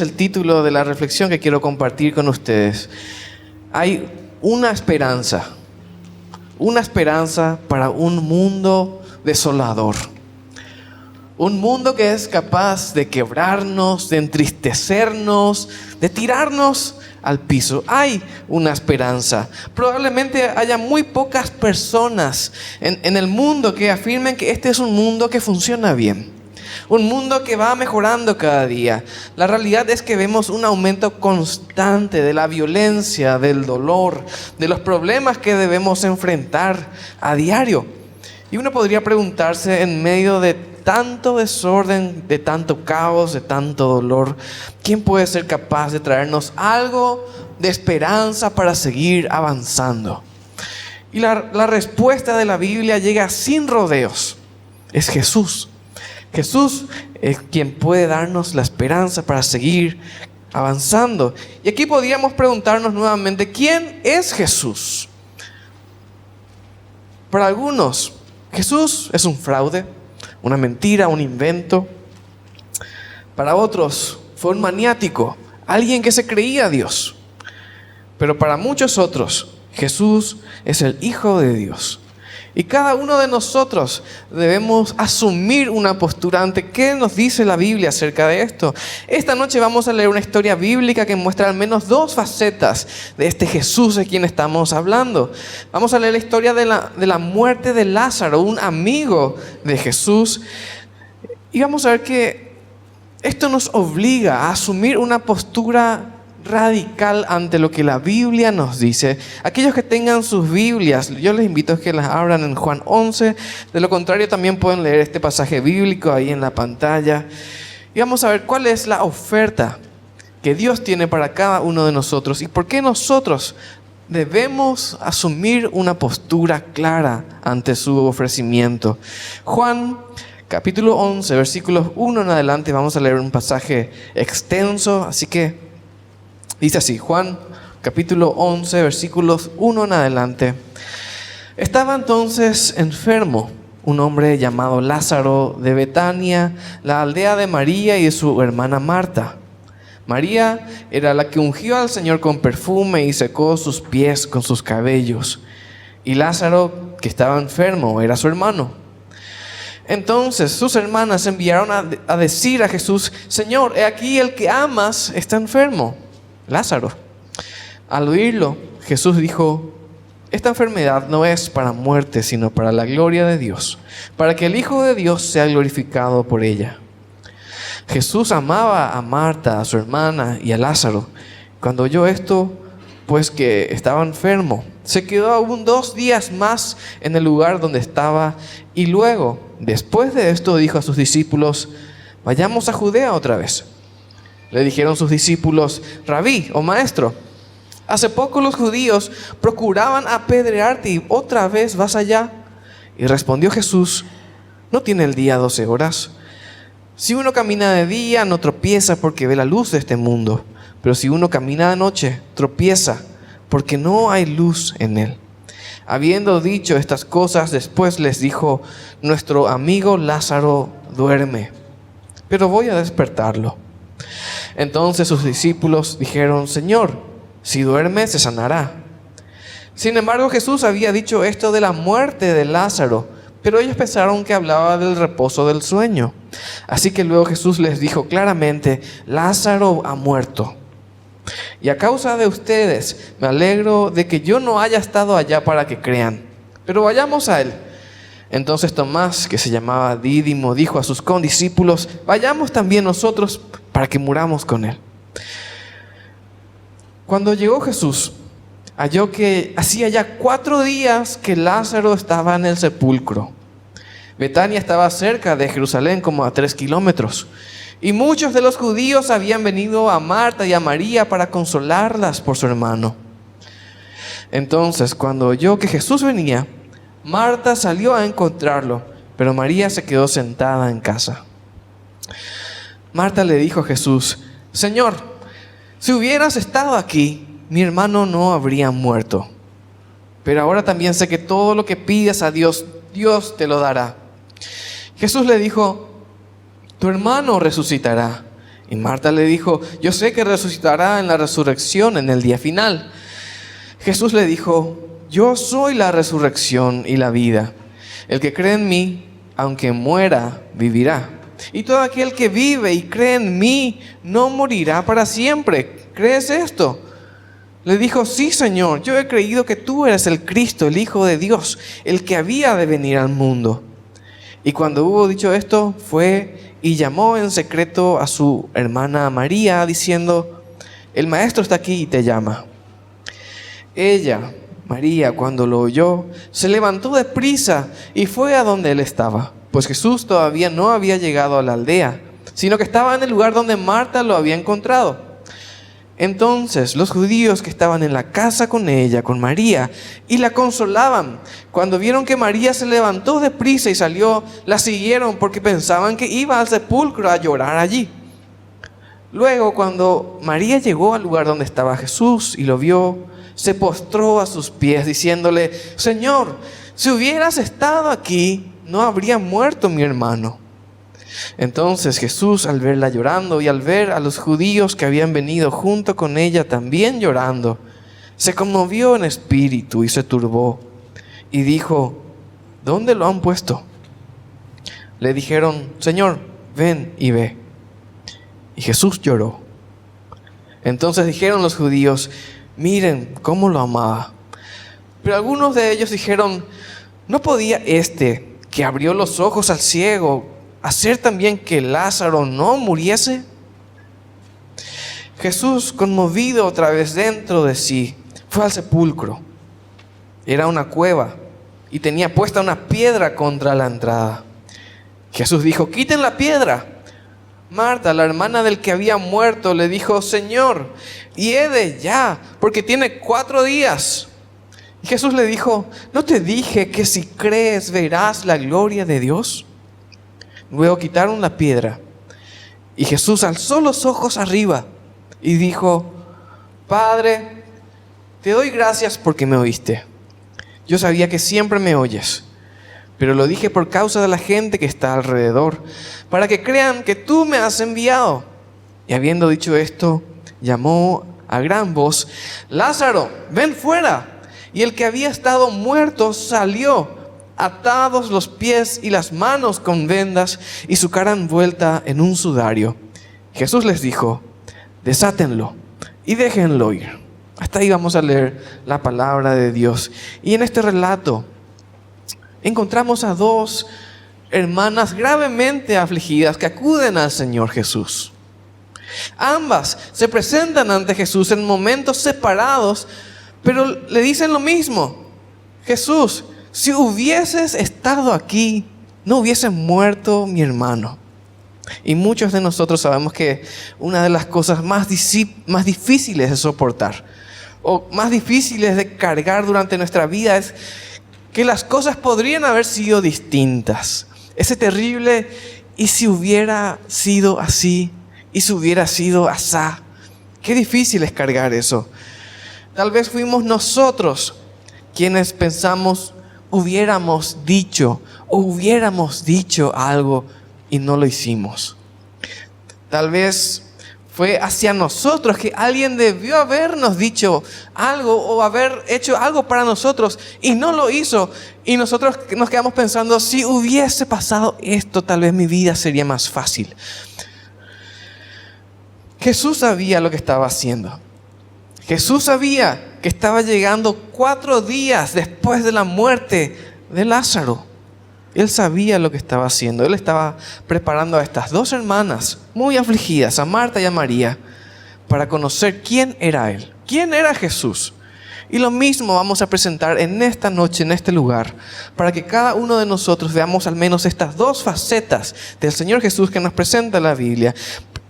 el título de la reflexión que quiero compartir con ustedes. Hay una esperanza para un mundo desolador. Un mundo que es capaz de quebrarnos, de entristecernos, de tirarnos al piso. Hay una esperanza. Probablemente haya muy pocas personas en el mundo que afirmen que este es un mundo que funciona bien. Un mundo que va mejorando cada día. La realidad es que vemos un aumento constante de la violencia, del dolor, de los problemas que debemos enfrentar a diario. Y uno podría preguntarse, en medio de tanto desorden, de tanto caos, de tanto dolor, ¿quién puede ser capaz de traernos algo de esperanza para seguir avanzando? Y la respuesta de la Biblia llega sin rodeos. Es Jesús. Jesús es quien puede darnos la esperanza para seguir avanzando. Y aquí podríamos preguntarnos nuevamente, ¿quién es Jesús? Para algunos, Jesús es un fraude, una mentira, un invento. Para otros, fue un maniático, alguien que se creía Dios. Pero para muchos otros, Jesús es el Hijo de Dios. Y cada uno de nosotros debemos asumir una postura ante qué nos dice la Biblia acerca de esto. Esta noche vamos a leer una historia bíblica que muestra al menos dos facetas de este Jesús de quien estamos hablando. Vamos a leer la historia de la muerte de Lázaro, un amigo de Jesús. Y vamos a ver que esto nos obliga a asumir una postura radical ante lo que la Biblia nos dice. Aquellos que tengan sus Biblias, yo les invito a que las abran en Juan 11. De lo contrario, también pueden leer este pasaje bíblico ahí en la pantalla. Y vamos a ver cuál es la oferta que Dios tiene para cada uno de nosotros y por qué nosotros debemos asumir una postura clara ante su ofrecimiento. Juan capítulo 11, versículos 1 en adelante. Vamos a leer un pasaje extenso, así que dice así, Juan capítulo 11, versículos 1 en adelante. Estaba entonces enfermo un hombre llamado Lázaro de Betania, la aldea de María y de su hermana Marta. María era la que ungió al Señor con perfume y secó sus pies con sus cabellos. Y Lázaro, que estaba enfermo, era su hermano. Entonces sus hermanas enviaron a decir a Jesús: Señor, he aquí el que amas está enfermo, Lázaro. Al oírlo, Jesús dijo: esta enfermedad no es para muerte, sino para la gloria de Dios, para que el Hijo de Dios sea glorificado por ella. Jesús amaba a Marta, a su hermana y a Lázaro. Cuando oyó esto, pues que estaba enfermo, se quedó aún 2 días más en el lugar donde estaba, y luego, después de esto, dijo a sus discípulos: vayamos a Judea otra vez. Le dijeron sus discípulos: Rabí, o maestro, hace poco los judíos procuraban apedrearte y otra vez vas allá. Y respondió Jesús: ¿no tiene el día 12 horas? Si uno camina de día, no tropieza porque ve la luz de este mundo. Pero si uno camina de noche, tropieza porque no hay luz en él. Habiendo dicho estas cosas, después les dijo: nuestro amigo Lázaro duerme, pero voy a despertarlo. Entonces sus discípulos dijeron: Señor, si duerme, se sanará. Sin embargo, Jesús había dicho esto de la muerte de Lázaro, pero ellos pensaron que hablaba del reposo del sueño. Así que luego Jesús les dijo claramente: Lázaro ha muerto. Y a causa de ustedes me alegro de que yo no haya estado allá para que crean. Pero vayamos a él. Entonces Tomás, que se llamaba Dídimo, dijo a sus condiscípulos: vayamos también nosotros para que muramos con él. Cuando llegó Jesús, halló que hacía ya 4 días que Lázaro estaba en el sepulcro. Betania estaba cerca de Jerusalén, como a 3 kilómetros. Y muchos de los judíos habían venido a Marta y a María para consolarlas por su hermano. Entonces, cuando oyó que Jesús venía, Marta salió a encontrarlo, pero María se quedó sentada en casa. Marta le dijo a Jesús: Señor, si hubieras estado aquí, mi hermano no habría muerto. Pero ahora también sé que todo lo que pidas a Dios, Dios te lo dará. Jesús le dijo: tu hermano resucitará. Y Marta le dijo: yo sé que resucitará en la resurrección en el día final. Jesús le dijo: yo soy la resurrección y la vida. El que cree en mí, aunque muera, vivirá. Y todo aquel que vive y cree en mí, no morirá para siempre. ¿Crees esto? Le dijo: sí, Señor, yo he creído que tú eres el Cristo, el Hijo de Dios, el que había de venir al mundo. Y cuando hubo dicho esto, fue y llamó en secreto a su hermana María, diciendo: el maestro está aquí y te llama. Ella, María, cuando lo oyó, se levantó de prisa y fue a donde él estaba, pues Jesús todavía no había llegado a la aldea, sino que estaba en el lugar donde Marta lo había encontrado. Entonces los judíos que estaban en la casa con ella, con María, y la consolaban, cuando vieron que María se levantó de prisa y salió, la siguieron porque pensaban que iba al sepulcro a llorar allí. Luego, cuando María llegó al lugar donde estaba Jesús y lo vio, se postró a sus pies diciéndole: Señor, si hubieras estado aquí, no habría muerto mi hermano. Entonces Jesús, al verla llorando y al ver a los judíos que habían venido junto con ella también llorando, se conmovió en espíritu y se turbó y dijo: ¿dónde lo han puesto? Le dijeron: Señor, ven y ve. Y Jesús lloró. Entonces dijeron los judíos: miren cómo lo amaba. Pero algunos de ellos dijeron: ¿no podía este que abrió los ojos al ciego hacer también que Lázaro no muriese? Jesús, conmovido otra vez dentro de sí, fue al sepulcro. Era una cueva y tenía puesta una piedra contra la entrada. Jesús dijo: quiten la piedra. Marta, la hermana del que había muerto, le dijo: Señor, hiede ya, porque tiene 4 días. Y Jesús le dijo: ¿no te dije que si crees verás la gloria de Dios? Luego quitaron la piedra y Jesús alzó los ojos arriba y dijo: Padre, te doy gracias porque me oíste. Yo sabía que siempre me oyes, pero lo dije por causa de la gente que está alrededor, para que crean que tú me has enviado. Y habiendo dicho esto, llamó a gran voz: Lázaro, ven fuera. Y el que había estado muerto salió, atados los pies y las manos con vendas y su cara envuelta en un sudario. Jesús les dijo: desátenlo y déjenlo ir. Hasta ahí vamos a leer la palabra de Dios. Y en este relato encontramos a 2 hermanas gravemente afligidas que acuden al Señor Jesús. Ambas se presentan ante Jesús en momentos separados, pero le dicen lo mismo: Jesús, si hubieses estado aquí, no hubiese muerto mi hermano. Y muchos de nosotros sabemos que una de las cosas más difíciles de soportar o más difíciles de cargar durante nuestra vida es que las cosas podrían haber sido distintas. Ese terrible: ¿y si hubiera sido así? ¿Y si hubiera sido asá? Qué difícil es cargar eso. Tal vez fuimos nosotros quienes pensamos: hubiéramos dicho algo y no lo hicimos. Tal vez fue hacia nosotros que alguien debió habernos dicho algo o haber hecho algo para nosotros y no lo hizo. Y nosotros nos quedamos pensando: si hubiese pasado esto, tal vez mi vida sería más fácil. Jesús sabía lo que estaba haciendo. Jesús sabía que estaba llegando 4 días después de la muerte de Lázaro. Él sabía lo que estaba haciendo. Él estaba preparando a estas 2 hermanas muy afligidas, a Marta y a María, para conocer quién era Él, quién era Jesús. Y lo mismo vamos a presentar en esta noche, en este lugar, para que cada uno de nosotros veamos al menos estas 2 facetas del Señor Jesús que nos presenta la Biblia.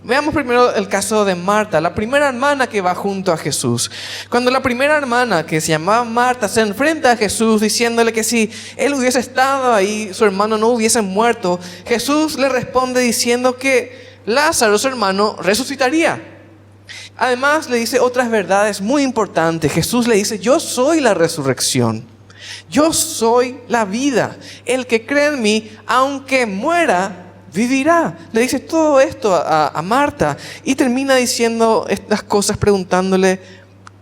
Veamos primero el caso de Marta, la primera hermana que va junto a Jesús. Cuando la primera hermana, que se llamaba Marta, se enfrenta a Jesús diciéndole que si él hubiese estado ahí, su hermano no hubiese muerto, Jesús le responde diciendo que Lázaro, su hermano, resucitaría. Además le dice otras verdades muy importantes. Jesús le dice: yo soy la resurrección, yo soy la vida. El que cree en mí, aunque muera, vivirá. Le dice todo esto a Marta y termina diciendo estas cosas preguntándole,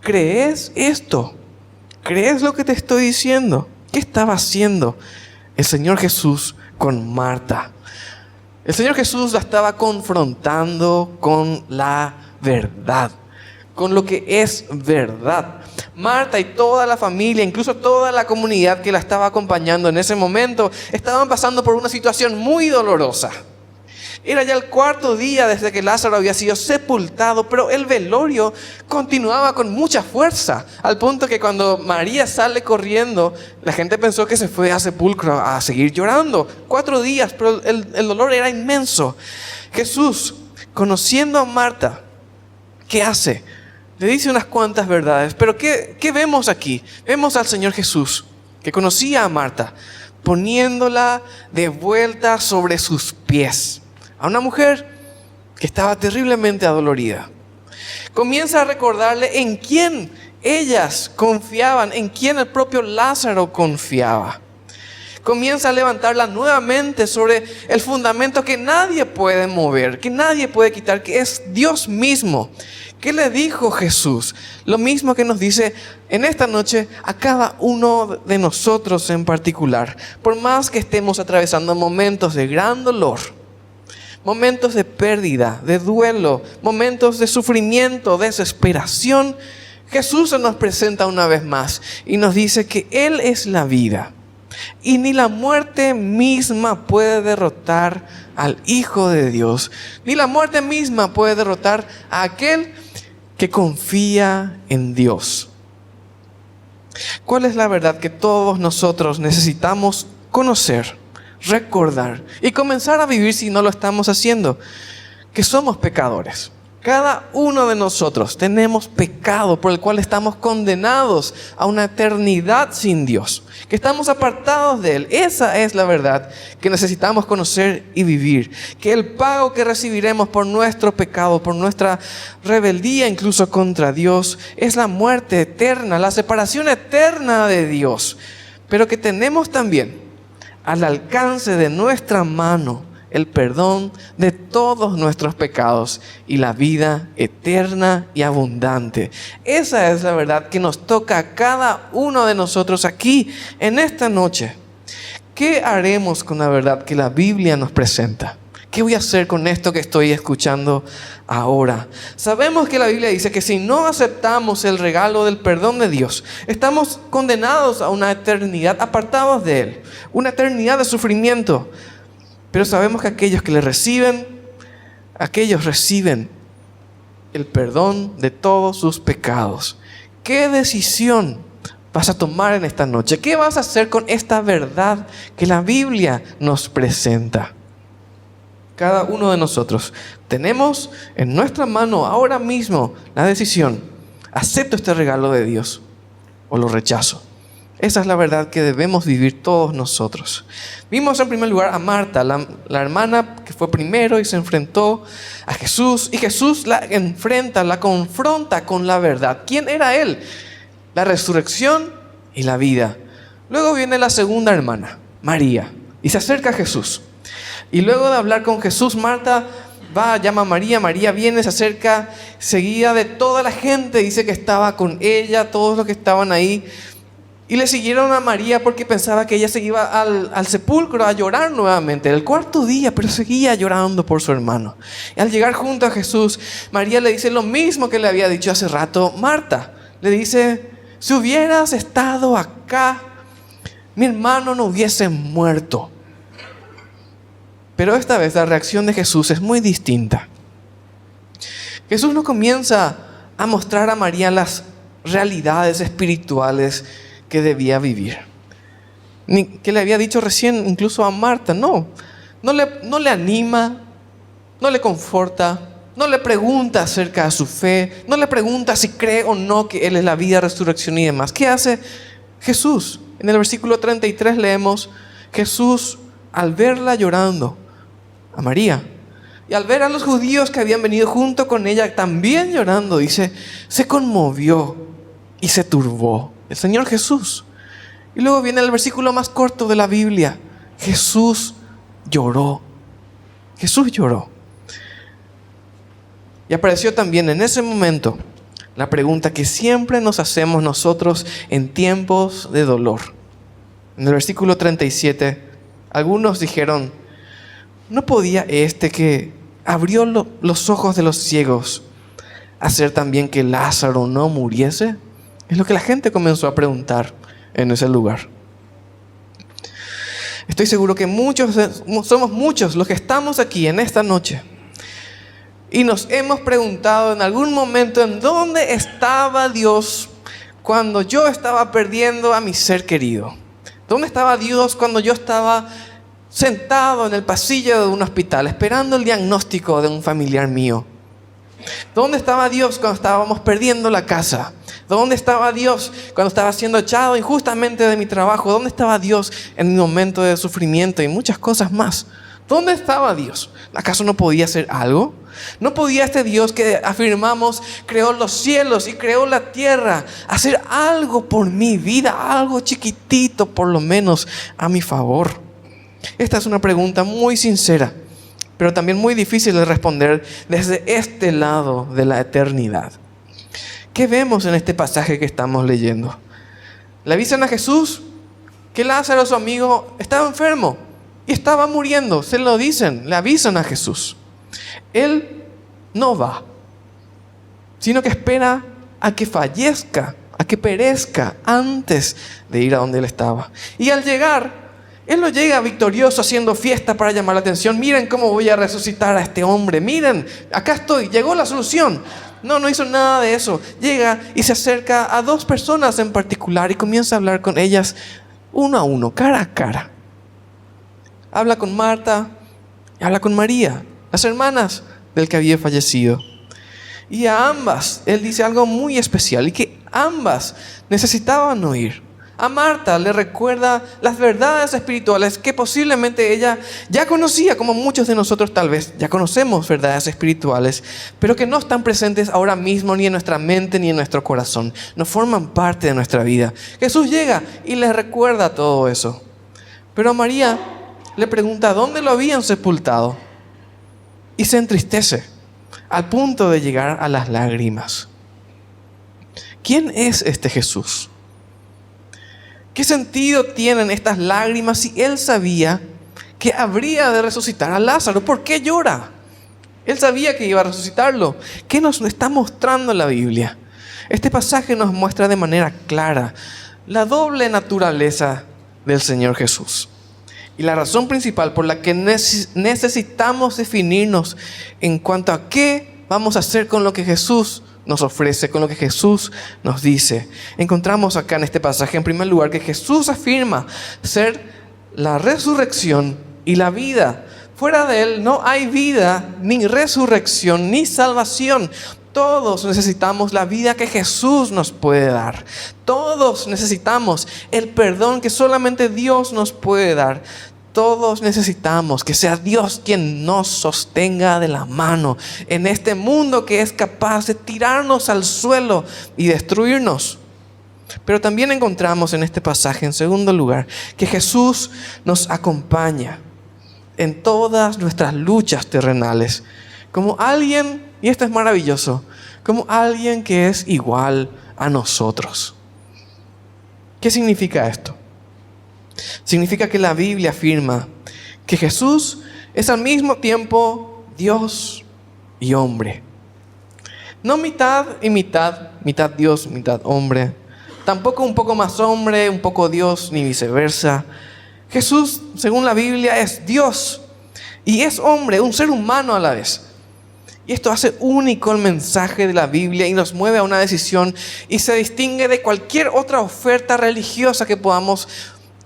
¿crees esto? ¿Crees lo que te estoy diciendo? ¿Qué estaba haciendo el Señor Jesús con Marta? El Señor Jesús la estaba confrontando con la verdad, con lo que es verdad. Marta y toda la familia, incluso toda la comunidad que la estaba acompañando en ese momento, estaban pasando por una situación muy dolorosa. Era ya el cuarto día desde que Lázaro había sido sepultado, pero el velorio continuaba con mucha fuerza, al punto que cuando María sale corriendo, la gente pensó que se fue a sepulcro a seguir llorando. 4 días, pero el dolor era inmenso. Jesús, conociendo a Marta, ¿qué hace? Le dice unas cuantas verdades, pero ¿qué vemos aquí? Vemos al Señor Jesús, que conocía a Marta, poniéndola de vuelta sobre sus pies. A una mujer que estaba terriblemente adolorida. Comienza a recordarle en quién ellas confiaban, en quién el propio Lázaro confiaba. Comienza a levantarla nuevamente sobre el fundamento que nadie puede mover, que nadie puede quitar, que es Dios mismo. ¿Qué le dijo Jesús? Lo mismo que nos dice en esta noche a cada uno de nosotros en particular. Por más que estemos atravesando momentos de gran dolor, momentos de pérdida, de duelo, momentos de sufrimiento, desesperación, Jesús se nos presenta una vez más y nos dice que Él es la vida. Y ni la muerte misma puede derrotar al Hijo de Dios, ni la muerte misma puede derrotar a aquel que confía en Dios. ¿Cuál es la verdad que todos nosotros necesitamos conocer, recordar y comenzar a vivir si no lo estamos haciendo? Que somos pecadores. Cada uno de nosotros tenemos pecado por el cual estamos condenados a una eternidad sin Dios, que estamos apartados de Él. Esa es la verdad que necesitamos conocer y vivir. Que el pago que recibiremos por nuestro pecado, por nuestra rebeldía incluso contra Dios, es la muerte eterna, la separación eterna de Dios. Pero que tenemos también al alcance de nuestra mano el perdón de todos nuestros pecados y la vida eterna y abundante. Esa es la verdad que nos toca a cada uno de nosotros aquí en esta noche. ¿Qué haremos con la verdad que la Biblia nos presenta? ¿Qué voy a hacer con esto que estoy escuchando ahora? Sabemos que la Biblia dice que si no aceptamos el regalo del perdón de Dios, estamos condenados a una eternidad apartados de Él, una eternidad de sufrimiento. Pero sabemos que aquellos que le reciben, aquellos reciben el perdón de todos sus pecados. ¿Qué decisión vas a tomar en esta noche? ¿Qué vas a hacer con esta verdad que la Biblia nos presenta? Cada uno de nosotros tenemos en nuestra mano ahora mismo la decisión: ¿acepto este regalo de Dios o lo rechazo? Esa es la verdad que debemos vivir todos nosotros. Vimos en primer lugar a Marta, la hermana que fue primero y se enfrentó a Jesús. Y Jesús la enfrenta, la confronta con la verdad. ¿Quién era Él? La resurrección y la vida. Luego viene la segunda hermana, María, y se acerca a Jesús. Y luego de hablar con Jesús, Marta va, llama a María. María viene, se acerca, seguida de toda la gente. Dice que estaba con ella, todos los que estaban ahí. Y le siguieron a María porque pensaba que ella se iba al sepulcro a llorar nuevamente. Era el cuarto día, pero seguía llorando por su hermano. Y al llegar junto a Jesús, María le dice lo mismo que le había dicho hace rato Marta. Le dice: si hubieras estado acá, mi hermano no hubiese muerto. Pero esta vez la reacción de Jesús es muy distinta. Jesús no comienza a mostrar a María las realidades espirituales que debía vivir, ni que le había dicho recién incluso a Marta. No le anima, no le conforta, no le pregunta acerca de su fe, no le pregunta si cree o no que Él es la vida, resurrección y demás. ¿Qué hace Jesús? En el versículo 33 leemos: Jesús, al verla llorando, a María, y al ver a los judíos que habían venido junto con ella también llorando, dice, se conmovió y se turbó. El Señor Jesús. Y luego viene el versículo más corto de la Biblia: Jesús lloró. Jesús lloró. Y apareció también en ese momento la pregunta que siempre nos hacemos nosotros en tiempos de dolor. En el versículo 37, algunos dijeron, ¿no podía este que abrió los ojos de los ciegos hacer también que Lázaro no muriese? Es lo que la gente comenzó a preguntar en ese lugar. Estoy seguro que somos muchos los que estamos aquí en esta noche y nos hemos preguntado en algún momento en dónde estaba Dios cuando yo estaba perdiendo a mi ser querido. ¿Dónde estaba Dios cuando yo estaba sentado en el pasillo de un hospital esperando el diagnóstico de un familiar mío? ¿Dónde estaba Dios cuando estábamos perdiendo la casa? ¿Dónde estaba Dios cuando estaba siendo echado injustamente de mi trabajo? ¿Dónde estaba Dios en mi momento de sufrimiento y muchas cosas más? ¿Dónde estaba Dios? ¿Acaso no podía hacer algo? ¿No podía este Dios que afirmamos creó los cielos y creó la tierra hacer algo por mi vida, algo chiquitito por lo menos a mi favor? Esta es una pregunta muy sincera, pero también muy difícil de responder desde este lado de la eternidad. ¿Qué vemos en este pasaje que estamos leyendo? Le avisan a Jesús que Lázaro, su amigo, estaba enfermo y estaba muriendo. Se lo dicen, le avisan a Jesús. Él no va, sino que espera a que fallezca, a que perezca antes de ir a donde él estaba. Y al llegar, él no llega victorioso haciendo fiesta para llamar la atención. Miren cómo voy a resucitar a este hombre. Miren, acá estoy, llegó la solución. No hizo nada de eso. Llega y se acerca a dos personas en particular y comienza a hablar con ellas uno a uno, cara a cara. Habla con Marta y habla con María, las hermanas del que había fallecido. Y a ambas, él dice algo muy especial y que ambas necesitaban oír. A Marta le recuerda las verdades espirituales que posiblemente ella ya conocía, como muchos de nosotros tal vez ya conocemos verdades espirituales, pero que no están presentes ahora mismo ni en nuestra mente ni en nuestro corazón, no forman parte de nuestra vida. Jesús llega y les recuerda todo eso. Pero a María le pregunta dónde lo habían sepultado y se entristece al punto de llegar a las lágrimas. ¿Quién es este Jesús? ¿Qué sentido tienen estas lágrimas si él sabía que habría de resucitar a Lázaro? ¿Por qué llora? Él sabía que iba a resucitarlo. ¿Qué nos está mostrando la Biblia? Este pasaje nos muestra de manera clara la doble naturaleza del Señor Jesús. Y la razón principal por la que necesitamos definirnos en cuanto a qué vamos a hacer con lo que Jesús nos ofrece, con lo que Jesús nos dice. Encontramos acá en este pasaje, en primer lugar, que Jesús afirma ser la resurrección y la vida. Fuera de Él no hay vida, ni resurrección, ni salvación. Todos necesitamos la vida que Jesús nos puede dar. Todos necesitamos el perdón que solamente Dios nos puede dar. Todos necesitamos que sea Dios quien nos sostenga de la mano en este mundo que es capaz de tirarnos al suelo y destruirnos. Pero también encontramos en este pasaje, en segundo lugar, que Jesús nos acompaña en todas nuestras luchas terrenales como alguien, y esto es maravilloso, como alguien que es igual a nosotros. ¿Qué significa esto? Significa que la Biblia afirma que Jesús es al mismo tiempo Dios y hombre. No mitad y mitad, mitad Dios, mitad hombre. Tampoco un poco más hombre, un poco Dios, ni viceversa. Jesús, según la Biblia, es Dios y es hombre, un ser humano a la vez. Y esto hace único el mensaje de la Biblia y nos mueve a una decisión y se distingue de cualquier otra oferta religiosa que podamos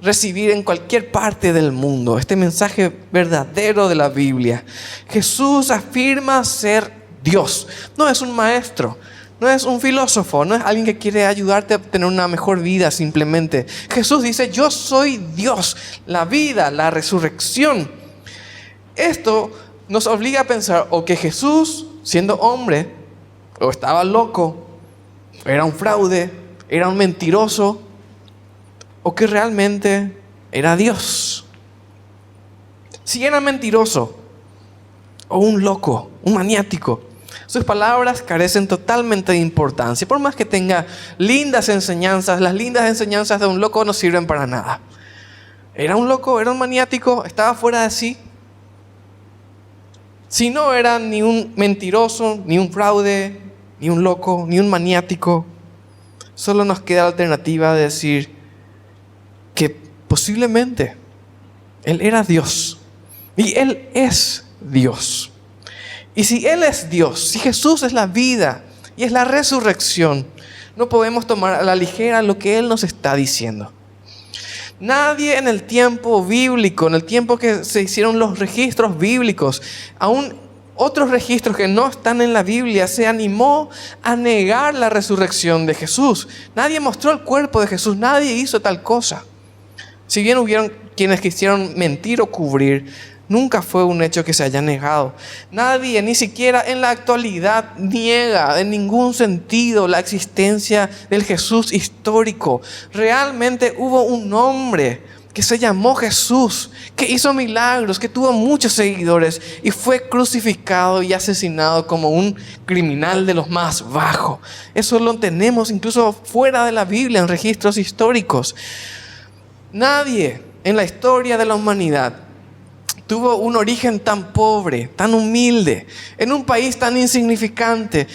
recibir en cualquier parte del mundo. Este mensaje verdadero de la Biblia. Jesús afirma ser Dios. No es un maestro, no es un filósofo, no es alguien que quiere ayudarte a tener una mejor vida simplemente. Jesús dice, yo soy Dios, la vida, la resurrección. Esto nos obliga a pensar o que Jesús, siendo hombre, o estaba loco, era un fraude, era un mentiroso, o que realmente era Dios. Si era mentiroso, o un loco, un maniático. Sus palabras carecen totalmente de importancia. Por más que tenga lindas enseñanzas, las lindas enseñanzas de un loco no sirven para nada. ¿Era un loco? ¿Era un maniático? ¿Estaba fuera de sí? Si no era ni un mentiroso, ni un fraude, ni un loco, ni un maniático, solo nos queda la alternativa de decir que posiblemente Él era Dios y Él es Dios. Y si Él es Dios, si Jesús es la vida y es la resurrección, no podemos tomar a la ligera lo que Él nos está diciendo. Nadie en el tiempo bíblico, en el tiempo que se hicieron los registros bíblicos, aún otros registros que no están en la Biblia, se animó a negar la resurrección de Jesús. Nadie mostró el cuerpo de Jesús, nadie hizo tal cosa. Si bien hubieron quienes quisieron mentir o cubrir, nunca fue un hecho que se haya negado. Nadie, ni siquiera en la actualidad, niega en ningún sentido la existencia del Jesús histórico. Realmente hubo un hombre que se llamó Jesús, que hizo milagros, que tuvo muchos seguidores y fue crucificado y asesinado como un criminal de los más bajos. Eso lo tenemos incluso fuera de la Biblia, en registros históricos. Nadie en la historia de la humanidad tuvo un origen tan pobre, tan humilde, en un país tan insignificante,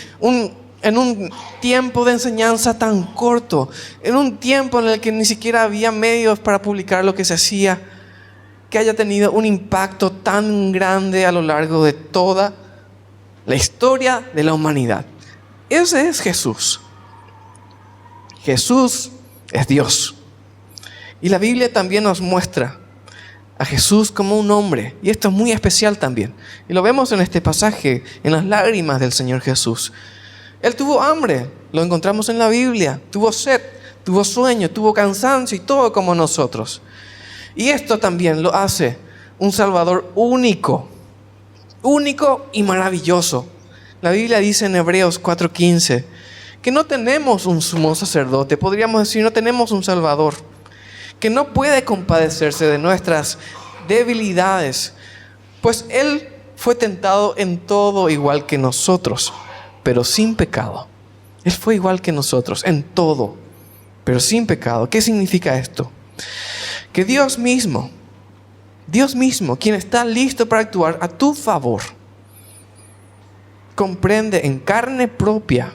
en un tiempo de enseñanza tan corto, en un tiempo en el que ni siquiera había medios para publicar lo que se hacía, que haya tenido un impacto tan grande a lo largo de toda la historia de la humanidad. Ese es Jesús. Jesús es Dios. Y la Biblia también nos muestra a Jesús como un hombre. Y esto es muy especial también. Y lo vemos en este pasaje, en las lágrimas del Señor Jesús. Él tuvo hambre, lo encontramos en la Biblia. Tuvo sed, tuvo sueño, tuvo cansancio y todo como nosotros. Y esto también lo hace un Salvador único. Único y maravilloso. La Biblia dice en Hebreos 4:15 que no tenemos un sumo sacerdote. Podríamos decir, no tenemos un Salvador que no puede compadecerse de nuestras debilidades, pues Él fue tentado en todo igual que nosotros, pero sin pecado. Él fue igual que nosotros en todo, pero sin pecado. ¿Qué significa esto? Que Dios mismo, quien está listo para actuar a tu favor, comprende en carne propia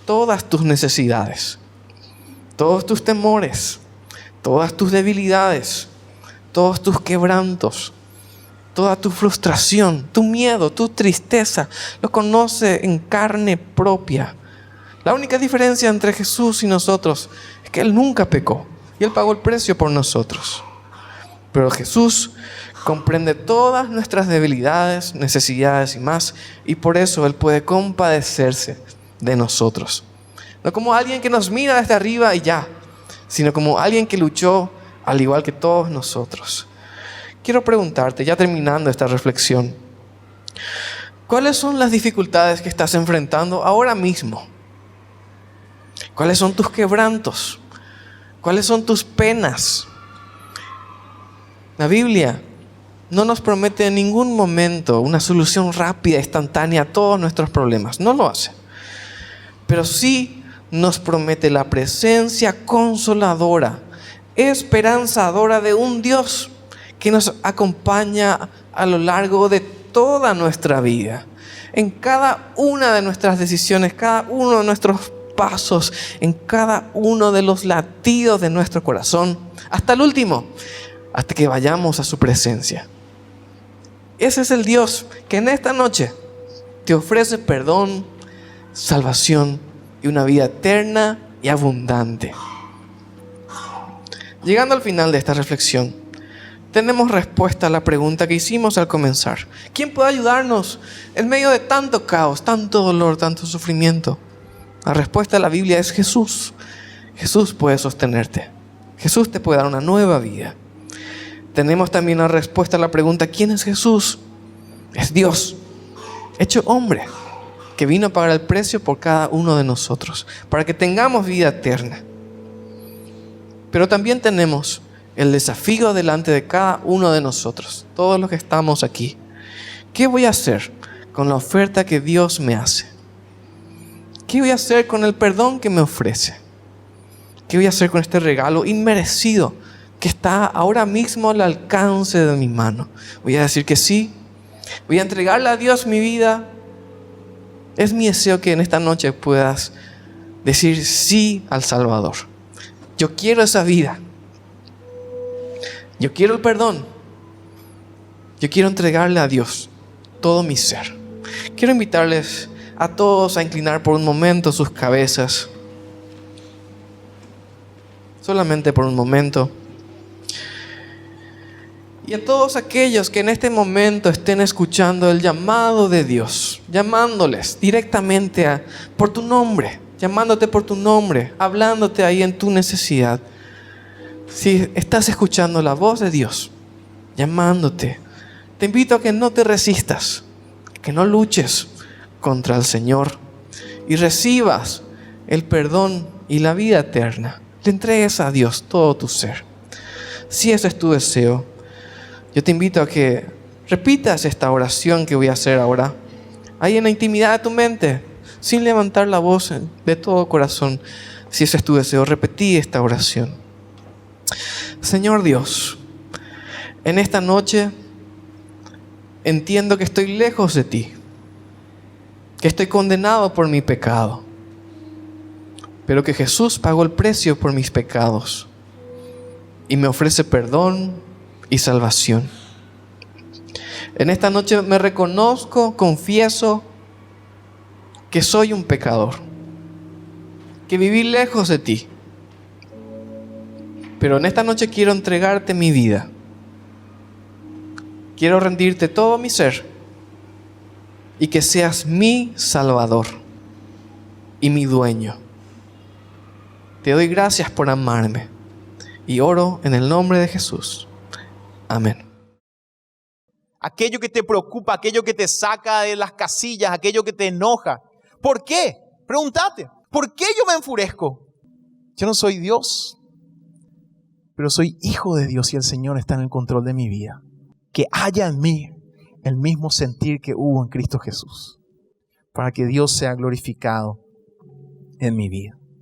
todas tus necesidades, todos tus temores, todas tus debilidades, todos tus quebrantos, toda tu frustración, tu miedo, tu tristeza, lo conoce en carne propia. La única diferencia entre Jesús y nosotros es que Él nunca pecó y Él pagó el precio por nosotros. Pero Jesús comprende todas nuestras debilidades, necesidades y más, y por eso Él puede compadecerse de nosotros. No como alguien que nos mira desde arriba y ya, sino como alguien que luchó al igual que todos nosotros. Quiero preguntarte, ya terminando esta reflexión, ¿cuáles son las dificultades que estás enfrentando ahora mismo? ¿Cuáles son tus quebrantos? ¿Cuáles son tus penas? La Biblia no nos promete en ningún momento una solución rápida, instantánea a todos nuestros problemas. No lo hace. Pero sí nos promete la presencia consoladora, esperanzadora de un Dios que nos acompaña a lo largo de toda nuestra vida. En cada una de nuestras decisiones, cada uno de nuestros pasos, en cada uno de los latidos de nuestro corazón, hasta el último, hasta que vayamos a su presencia. Ese es el Dios que en esta noche te ofrece perdón, salvación y una vida eterna y abundante. Llegando al final de esta reflexión, tenemos respuesta a la pregunta que hicimos al comenzar. ¿Quién puede ayudarnos en medio de tanto caos, tanto dolor, tanto sufrimiento? La respuesta de la Biblia es Jesús. Jesús puede sostenerte. Jesús te puede dar una nueva vida. Tenemos también la respuesta a la pregunta, ¿quién es Jesús? Es Dios, hecho hombre, que vino a pagar el precio por cada uno de nosotros, para que tengamos vida eterna. Pero también tenemos el desafío delante de cada uno de nosotros, todos los que estamos aquí, ¿Qué voy a hacer con la oferta que Dios me hace? ¿Qué voy a hacer con el perdón que me ofrece? ¿Qué voy a hacer con este regalo inmerecido que está ahora mismo al alcance de mi mano? Voy a decir que sí. Voy a entregarle a Dios mi vida. Es mi deseo que en esta noche puedas decir sí al Salvador. Yo quiero esa vida. Yo quiero el perdón. Yo quiero entregarle a Dios todo mi ser. Quiero invitarles a todos a inclinar por un momento sus cabezas. Solamente por un momento. Y a todos aquellos que en este momento estén escuchando el llamado de Dios, llamándoles directamente por tu nombre, llamándote por tu nombre, hablándote ahí en tu necesidad. Si estás escuchando la voz de Dios, llamándote, te invito a que no te resistas, que no luches contra el Señor y recibas el perdón y la vida eterna. Le entregues a Dios todo tu ser. Si ese es tu deseo, yo te invito a que repitas esta oración que voy a hacer ahora, ahí en la intimidad de tu mente, sin levantar la voz de todo corazón. Si ese es tu deseo, repetí esta oración. Señor Dios, en esta noche entiendo que estoy lejos de ti, que estoy condenado por mi pecado, pero que Jesús pagó el precio por mis pecados y me ofrece perdón y salvación. En esta noche me reconozco, confieso que soy un pecador, que viví lejos de ti, pero en esta noche quiero entregarte mi vida. Quiero rendirte todo mi ser y que seas mi Salvador y mi dueño. Te doy gracias por amarme y oro en el nombre de Jesús. Amén. Aquello que te preocupa, aquello que te saca de las casillas, aquello que te enoja. ¿Por qué? Pregúntate, ¿por qué yo me enfurezco? Yo no soy Dios, pero soy hijo de Dios y el Señor está en el control de mi vida. Que haya en mí el mismo sentir que hubo en Cristo Jesús, para que Dios sea glorificado en mi vida.